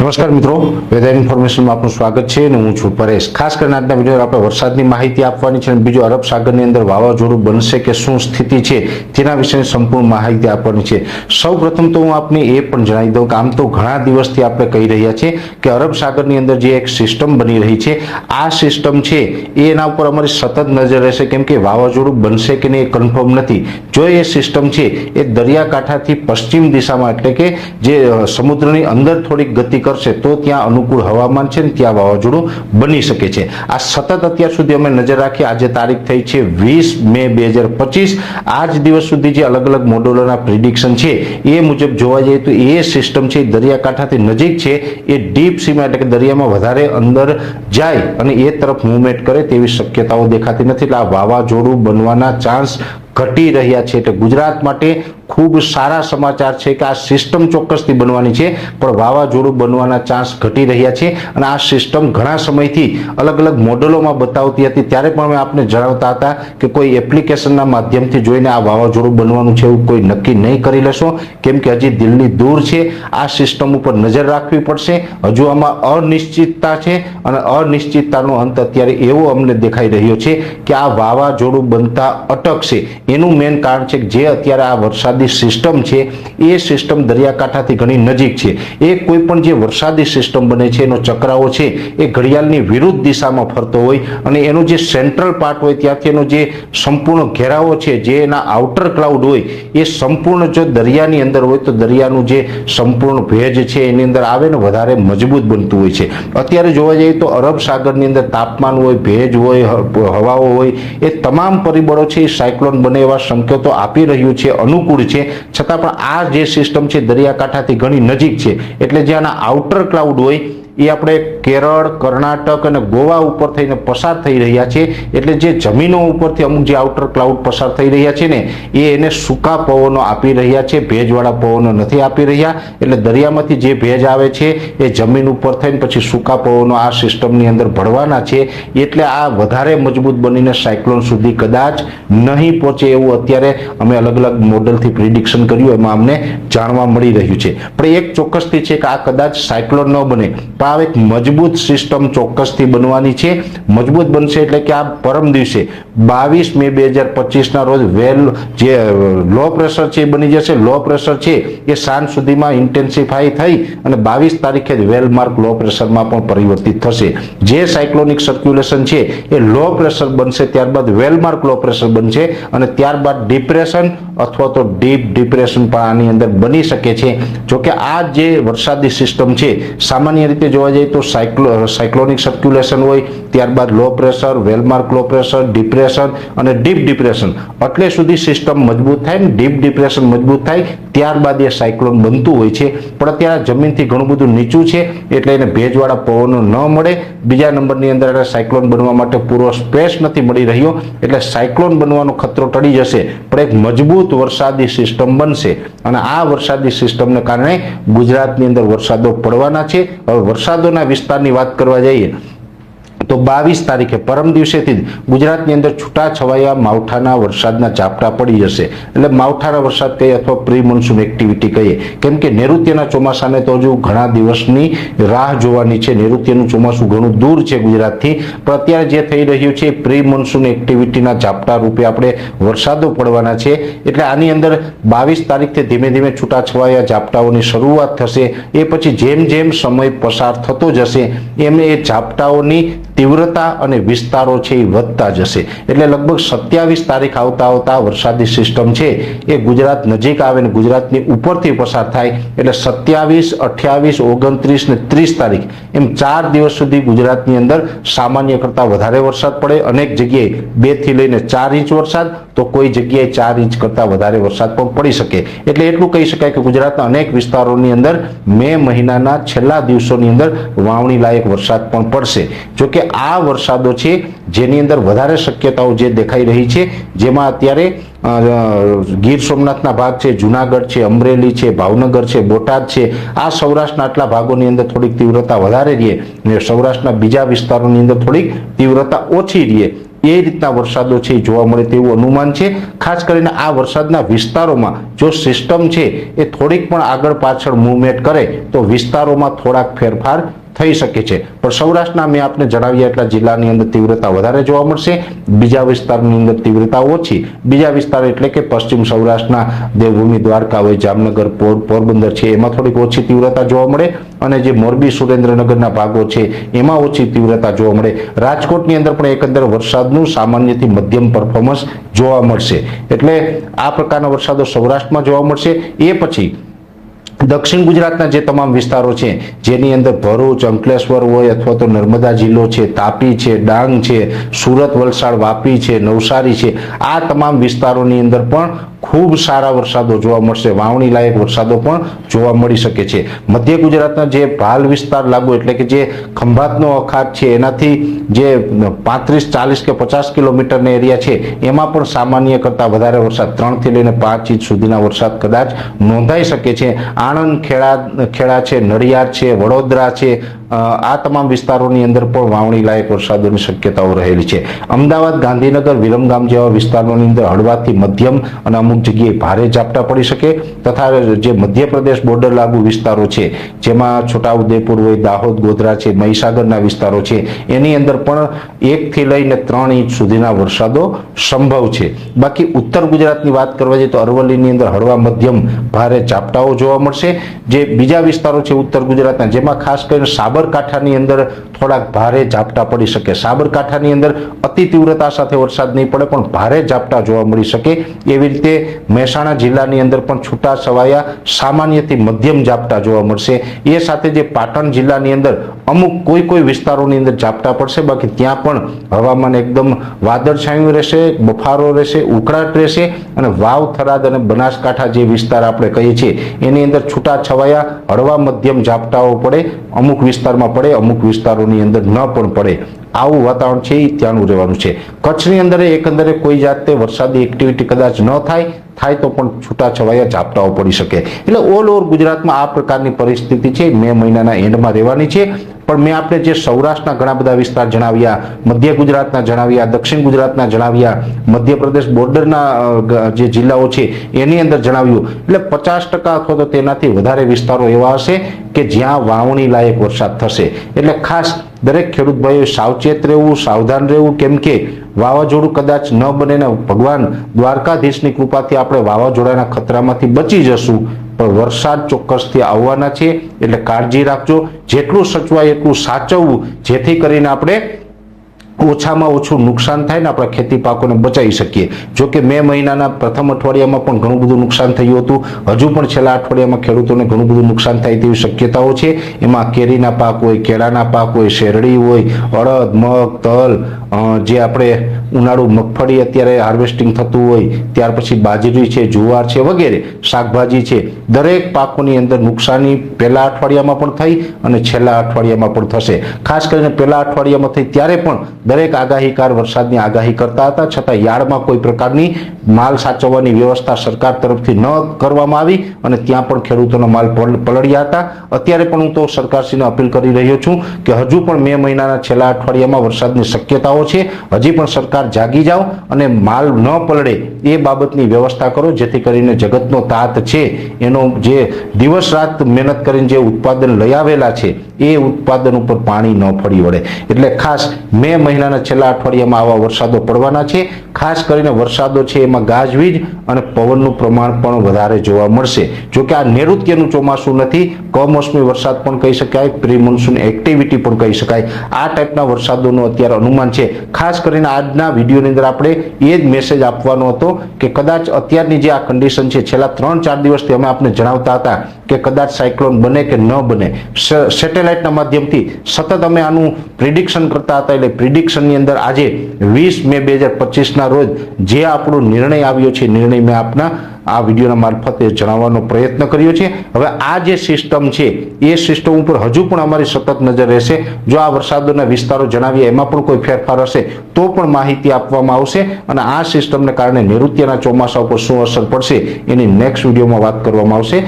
નમસ્કાર મિત્રો, વેધર ઇન્ફોર્મેશનમાં આપનું સ્વાગત છે અને હું છું પરેશ। ખાસ કરીને આજના વિડીયોમાં આપણે વરસાદની માહિતી આપવાની છે અને બીજું અરબ સાગરની અંદર વાવાઝોડું બનશે કે શું સ્થિતિ છે તેના વિશેની સંપૂર્ણ માહિતી આપવાની છે। સૌપ્રથમ તો હું આપને એ પણ જણાવી દઉં કે આમ તો ઘણા દિવસથી આપણે કહી રહ્યા છીએ કે અરબ સાગરની અંદર જે એક સિસ્ટમ બની રહી છે, આ સિસ્ટમ છે એના ઉપર અમારી સતત નજર રહેશે, કેમ કે વાવાઝોડું બનશે કે નહીં એ કન્ફર્મ નથી। જો એ સિસ્ટમ છે એ દરિયાકાંઠાથી પશ્ચિમ દિશામાં એટલે કે જે સમુદ્રની અંદર થોડીક ગતિ કરશે તો ત્યાં અનુકૂળ હવામાન છે ને ત્યાં વાવાઝોડું બની શકે છે। આ સતત અત્યાર સુધી અમે નજર રાખી, આજે તારીખ થઈ છે 20 મે 2025। આજ દિવસ સુધી જે અલગ અલગ મોડેલોના પ્રિડિક્શન છે એ મુજબ જોવા જઈએ તો એ સિસ્ટમ છે દરિયાકાંઠાથી નજીક છે, એ ડીપ સીમાં એટલે કે દરિયામાં વધારે અંદર જાય અને એ તરફ મૂવમેન્ટ કરે તેવી શક્યતાઓ દેખાતી નથી। એટલે આ વાવાઝોડું બનવાના ચાન્સ ઘટી રહ્યા છે। એટલે ગુજરાત માટે ખૂબ સારા સમાચાર છે કે આ સિસ્ટમ ચોક્કસથી બનવાની છે, પણ વાવાઝોડું બનવાના ચાન્સ ઘટી રહ્યા છે। અને આ સિસ્ટમ ઘણા સમયથી અલગ અલગ મોડેલોમાં બતાવતી હતી, ત્યારે પણ અમે આપને જણાવતા હતા કે કોઈ એપ્લિકેશનના માધ્યમથી જોઈને આ વાવાઝોડું બનવાનું છે એવું કોઈ નક્કી નહીં કરી લેશો, કેમ કે હજી દિલ્હી દૂર છે। આ સિસ્ટમ ઉપર નજર રાખવી પડશે, હજુ આમાં અનિશ્ચિતતા છે અને અનિશ્ચિતતાનો અંત અત્યારે એવો અમને દેખાઈ રહ્યો છે કે આ વાવાઝોડું બનતા અટકશે। એનું મેઇન કારણ છે કે જે અત્યારે આ વરસાદી સિસ્ટમ છે એ સિસ્ટમ દરિયાકાંઠાથી ઘણી નજીક છે। એ કોઈ પણ જે વરસાદી સિસ્ટમ બને છે એનો ચક્રાવો છે એ ઘડિયાળની વિરુદ્ધ દિશામાં ફરતો હોય અને એનું જે સેન્ટ્રલ પાર્ટ હોય ત્યાંથી એનો જે સંપૂર્ણ ઘેરાવો છે, જે એના આઉટર ક્લાઉડ હોય એ સંપૂર્ણ જો દરિયાની અંદર હોય તો દરિયાનું જે સંપૂર્ણ ભેજ છે એની અંદર આવે ને વધારે મજબૂત બનતું હોય છે। અત્યારે જોવા જઈએ તો અરબ સાગરની અંદર તાપમાન હોય, ભેજ હોય, હવાઓ હોય, એ તમામ પરિબળો છે એ સાયક્લોન બને એવા સંકેતો આપી રહ્યું છે, અનુકૂળ છે। છતાં પણ આ જે સિસ્ટમ છે દરિયાકાંઠાથી ઘણી નજીક છે, એટલે જ્યાંના આઉટર ક્લાઉડ હોય એ આપણે કેરળ, કર્ણાટક અને ગોવા ઉપર થઈને પસાર થઈ રહ્યા છે। એટલે જે જમીનો ઉપરથી અમુક જે આઉટર ક્લાઉડ પસાર થઈ રહ્યા છે ને એ એને સૂકા પવનો આપી રહ્યા છે, ભેજવાળા પવનો નથી આપી રહ્યા। એટલે દરિયામાંથી જે ભેજ આવે છે એ જમીન ઉપર થઈને પછી સૂકા પવનો આ સિસ્ટમની અંદર ભળવાના છે, એટલે આ વધારે મજબૂત બનીને સાયક્લોન સુધી કદાચ નહીં પહોંચે એવું અત્યારે અમે અલગ અલગ મોડલથી પ્રિડિક્શન કર્યું, એમાં અમને જાણવા મળી રહ્યું છે। પણ એક ચોક્કસથી છે કે આ કદાચ સાયક્લોન ન બને, પણ એક મજબૂત સિસ્ટમ ચોક્કસથી બનવાની છે। મજબૂત બનશે એટલે કે આ પરમ દિવસે 22 મે 2025 ના રોજ વેલ જે લો પ્રેશર છે એ બની જશે। લો પ્રેશર છે એ સાંજ સુધીમાં ઇન્ટેન્સિફાઈ થઈ અને 22 તારીખે જ વેલમાર્ક લો પ્રેશરમાં પણ પરિવર્તિત થશે। જે સાયક્લોનિક સર્ક્યુલેશન છે એ લો પ્રેશર બનશે, ત્યારબાદ વેલમાર્ક લો પ્રેશર બનશે અને ત્યારબાદ ડિપ્રેશન અથવા તો ડીપ ડિપ્રેશન પણ આની અંદર બની શકે છે। જોકે આ જે વરસાદી સિસ્ટમ છે સામાન્ય રીતે જોવા જઈએ તો સાયક્લોનિક સર્ક્યુલેશન હોય, ત્યારબાદ low pressure, well-marked low pressure, depression અને ડીપ ડિપ્રેશન, એટલે સુધી સિસ્ટમ મજબૂત થાય ને ડીપ ડિપ્રેશન મજબૂત થાય ત્યારબાદ એ સાયક્લોન બનતું હોય છે। પણ અત્યારે જમીનથી ઘણું બધું નીચું છે એટલે એને ભેજવાળા પવનો ન મળે, બીજા નંબરની અંદર સાયક્લોન બનવા માટે પૂરો સ્પેસ નથી મળી રહ્યો, એટલે સાયક્લોન બનવાનો ખતરો ટળી જશે પણ એક મજબૂત વરસાદી સિસ્ટમ બનશે અને આ વરસાદી સિસ્ટમને કારણે ગુજરાતની અંદર વરસાદો પડવાના છે। હવે વરસાદોના વિસ્તારની વાત કરવા જઈએ તો 22 તારીખે પરમ દિવસેથી જ ગુજરાતની અંદર છૂટાછવાયા માવઠાના વરસાદના ઝાપટા પડી જશે। એટલે માવઠાના વરસાદ કહીએ અથવા પ્રી મોન્સૂન એક્ટિવિટી કહીએ, કેમ કે નૈઋત્યના ચોમાસાને તો હજુ ઘણા દિવસની રાહ જોવાની છે। નૈઋત્યનું ચોમાસું ઘણું દૂર છે ગુજરાતથી, પણ અત્યારે જે થઈ રહ્યું છે પ્રી મોન્સૂન એક્ટિવિટીના ઝાપટા રૂપે આપણે વરસાદો પડવાના છે। એટલે આની અંદર 22 તારીખથી ધીમે ધીમે છૂટાછવાયા ઝાપટાઓની શરૂઆત થશે। એ પછી જેમ જેમ સમય પસાર થતો જશે એમ એ ઝાપટાઓની તીવ્રતા અને વિસ્તારો છે એ વધતા જશે। એટલે લગભગ 27 તારીખ આવતા વરસાદી સિસ્ટમ છે એ ગુજરાત નજીક આવે ને ગુજરાતની ઉપરથી પસાર થાય, એટલે 27, 28, 29 ને 30 તારીખ એમ 4 દિવસ સુધી ગુજરાતની અંદર સામાન્ય કરતા વધારે વરસાદ પડે। અનેક જગ્યાએ 2 થી લઈને 4 ઇંચ વરસાદ, તો કોઈ જગ્યાએ 4 ઇંચ કરતા વધારે વરસાદ પણ પડી શકે। એટલે એટલું કહી શકાય કે ગુજરાતના અનેક વિસ્તારોની અંદર મે મહિનાના છેલ્લા દિવસોની અંદર વાવણી લાયક વરસાદ પણ પડશે। જોકે આ વરસાદો છે જેની અંદર વધારે શક્યતાઓ જે દેખાઈ રહી છે, જેમાં અત્યારે ગીર સોમનાથના ભાગ છે, જુનાગઢ છે, અમરેલી છે, ભાવનગર છે, બોટાદ છે, આ સૌરાષ્ટ્રના આટલા ભાગોની અંદર થોડીક તીવ્રતા વધારે રહે અને સૌરાષ્ટ્રના બીજા વિસ્તારોની અંદર થોડીક તીવ્રતા ઓછી રહે। એ રીતના વરસાદો છે એ જોવા મળે તેવું અનુમાન છે. ખાસ કરીને આ વરસાદના વિસ્તારોમાં જો સિસ્ટમ છે એ થોડીક પણ આગળ પાછળ મૂવમેન્ટ કરે તો વિસ્તારોમાં થોડાક ફેરફાર થઈ શકે છે. પણ સૌરાષ્ટ્રના મેં આપને જણાવ્યા એટલા જિલ્લાની અંદર તીવ્રતા વધારે જોવા મળશે, બીજા વિસ્તારની અંદર તીવ્રતા ઓછી. બીજા વિસ્તાર એટલે કે પશ્ચિમ સૌરાષ્ટ્રના દેવભૂમિ દ્વારકા હોય, જામનગર, પોરબંદર છે એમાં થોડીક ઓછી તીવ્રતા જોવા મળે અને જે મોરબી સુરેન્દ્રનગરના ભાગો છે એમાં ઓછી તીવ્રતા જોવા મળે. રાજકોટની અંદર પણ એકંદર વરસાદનું સામાન્યથી મધ્યમ પરફોર્મન્સ જોવા મળશે. એટલે આ પ્રકારના વરસાદો સૌરાષ્ટ્રમાં જોવા મળશે. એ પછી દક્ષિણ ગુજરાતના જે તમામ વિસ્તારો છે જેની અંદર ભરૂચ, અંકલેશ્વર હોય અથવા તો નર્મદા જિલ્લો છે, તાપી છે, ડાંગ છે, સુરત, વલસાડ, વાપી છે, નવસારી છે, આ તમામ વિસ્તારોની અંદર પણ ખૂબ સારા વરસાદો જોવા મળશે. વાવણી લાયક વરસાદો પણ જોવા મળી શકે છે. મધ્ય ગુજરાતના જે ભાલ વિસ્તાર લાગુ એટલે કે જે ખંભાતનો અખાત છે એનાથી જે 35, 40 કે 50 કિલોમીટરના એરિયા છે એમાં પણ સામાન્ય કરતાં વધારે વરસાદ 3 થી લઈને 5 ઇંચ સુધીના વરસાદ કદાચ નોંધાઈ શકે છે. આણંદ, ખેડા છે, નડિયાદ છે, વડોદરા છે, આ તમામ વિસ્તારોની અંદર પણ વાવણી લાયક વરસાદોની શક્યતાઓ રહેલી છે. અમદાવાદ, ગાંધીનગર, વિરમગામ જેવા વિસ્તારોની અંદર હળવાથી મધ્યમ અને અમુક જગ્યાએ ભારે ઝાપટા પડી શકે. તથા જે મધ્યપ્રદેશ બોર્ડર લાગુ વિસ્તારો છે જેમાં છોટાઉદેપુર હોય, દાહોદ, ગોધરા છે, મહીસાગરના વિસ્તારો છે એની અંદર પણ 1 થી લઈને 3 ઇંચ સુધીના વરસાદો સંભવ છે. બાકી ઉત્તર ગુજરાતની વાત કરવા જઈએ તો અરવલ્લીની અંદર હળવા મધ્યમ ભારે ઝાપટાઓ જોવા મળશે. જે બીજા વિસ્તારો છે ઉત્તર ગુજરાતના જેમાં ખાસ કરીને સાબરકાંઠાની અંદર થોડાક ભારે ઝાપટા પડી શકે. સાબરકાંઠાની અંદર અતિ તીવ્રતા સાથે વરસાદ નહીં પડે પણ ભારે ઝાપટા જોવા મળી શકે. એવી રીતે મહેસાણા જિલ્લાની અંદર પણ છૂટા છવાયા સામાન્યથી મધ્યમ ઝાપટા જોવા મળશે. એ સાથે જે પાટણ જિલ્લાની અંદર અમુક કોઈ વિસ્તારોની અંદર ઝાપટા પડશે. બાકી ત્યાં પણ હવામાન એકદમ વાદળછાયું રહેશે, બફારો રહેશે, ઉકળાટ રહેશે અને વાવ, થરાદ અને બનાસકાંઠા જે વિસ્તાર આપણે કહીએ છીએ એની અંદર છૂટા છવાયા હળવા મધ્યમ ઝાપટાઓ પડે. અમુક વિસ્તારમાં પડે, અમુક વિસ્તારોની અંદર ન પણ પડે. આવું વાતાવરણ છે એ ત્યાંનું રહેવાનું છે. કચ્છની અંદર એકંદરે કોઈ જાતે વરસાદી એક્ટિવિટી કદાચ ન થાય તો પણ છૂટા છવાયા ઝાપટાઓ પડી શકે. એટલે ઓલ ઓવર ગુજરાતમાં આ પ્રકારની પરિસ્થિતિ છે મે મહિનાના એન્ડમાં રહેવાની છે. પણ મેં આપણે જે સૌરાષ્ટ્રના ઘણા બધા વિસ્તાર જણાવ્યા, મધ્ય ગુજરાતના જણાવ્યા, દક્ષિણ ગુજરાતના જણાવ્યા, મધ્યપ્રદેશ બોર્ડરના જે જિલ્લાઓ છે એની અંદર જણાવ્યું. એટલે 50% અથવા તો તેનાથી વધારે વિસ્તારો એવા હશે કે જ્યાં વાવણી લાયક વરસાદ થશે. એટલે ખાસ દરેક ખેડૂત ભાઈઓ સાવચેત રહેવું, સાવધાન રહેવું. કેમ કે વાવાઝોડું કદાચ ન બને ને ભગવાન દ્વારકાધીશની કૃપાથી આપણે વાવાઝોડાના ખતરામાંથી બચી જશું, પણ વરસાદ ચોક્કસથી આવવાના છે. એટલે કાળજી રાખજો. જેટલું સચવાય એટલું સાચવવું જેથી કરીને આપણે ઓછામાં ઓછું નુકસાન થાય ને આપણા ખેતી પાકોને બચાવી શકીએ. જો કે મે મહિનાના પ્રથમ અઠવાડિયામાં પણ ઘણું બધું નુકસાન થયું હતું. હજુ પણ છેલ્લા અઠવાડિયામાં ખેડૂતોને ઘણું બધું નુકસાન થાય તેવી શક્યતાઓ છે. એમાં કેરીના પાક હોય, કેળાના પાક હોય, શેરડી હોય, અડદ, મગ, તલ, જે આપણે ઉનાળુ મગફળી અત્યારે હાર્વેસ્ટિંગ થતું હોય, ત્યાર પછી બાજરી છે, જુવાર છે વગેરે શાકભાજી છે, દરેક પાકોની અંદર નુકસાની પહેલા અઠવાડિયામાં પણ થઈ અને છેલ્લા અઠવાડિયામાં પણ થશે. ખાસ કરીને પહેલા અઠવાડિયામાં થઈ ત્યારે પણ દરેક આગાહીકાર વરસાદની આગાહી કરતા હતા, છતાં યાર્ડમાં કોઈ પ્રકારની માલ સાચવવાની વ્યવસ્થા સરકાર તરફથી ન કરવામાં આવી અને ત્યાં પણ ખેડૂતોનો માલ પલળ્યા હતા. અત્યારે પણ હું તો સરકારશ્રીને અપીલ કરી રહ્યો છું કે હજુ પણ મે મહિનાના છેલ્લા અઠવાડિયામાં વરસાદની શક્યતાઓ છે. હજી પણ સરકાર જાગી જાઓ અને માલ ન પલળે એ બાબતની વ્યવસ્થા કરો, જેથી કરીને જગતનો તાત છે એનો જે દિવસ રાત મહેનત કરીને જે ઉત્પાદન લઈ આવેલા છે એ ઉત્પાદન ઉપર પાણી ન ફરી વળે. એટલે ખાસ મે મહિનાના છેલ્લા અઠવાડિયામાં આવા વરસાદો પડવાના છે. ખાસ કરીને વરસાદો છે એમાં ગાજવીજ અને પવનનું પ્રમાણ પણ વધારે જોવા મળશે. જોકે આ નૈઋત્યનું ચોમાસું નથી, કમોસમી વરસાદ પણ કહી શકાય, પ્રી મોન્સૂન એક્ટિવિટી પણ કહી શકાય. આ ટાઈપના વરસાદોનું અત્યારે અનુમાન છે. ખાસ કરીને આજના વિડીયોની અંદર આપણે એ જ મેસેજ આપવાનો હતો કે કદાચ અત્યારની જે આ કન્ડિશન છે છેલ્લા 3-4 દિવસથી અમે આપને જણાવતા હતા કે કદાચ સાયક્લોન બને કે ન બને, સેટેલાઇટના માધ્યમથી સતત અમે આનું પ્રિડિક્શન કરતા હતા. એટલે પ્રિડિક્શનની અંદર આજે 20 મે 2025ના રોજ જે આપણો નિર્ણય આવ્યો છે, નિર્ણય મેં આપના આ વિડીયોના મારફતે જણાવવાનો પ્રયત્ન કર્યો છે. હવે આ જે સિસ્ટમ છે એ સિસ્ટમ ઉપર હજુ પણ અમારી સતત નજર રહેશે. જો આ વરસાદોના વિસ્તારો જણાવીએ એમાં પણ કોઈ ફેરફાર હશે તો પણ માહિતી આપવામાં આવશે અને આ સિસ્ટમને કારણે નૈઋત્યના ચોમાસા ઉપર શું અસર પડશે એની નેક્સ્ટ વિડીયોમાં વાત કરવામાં આવશે.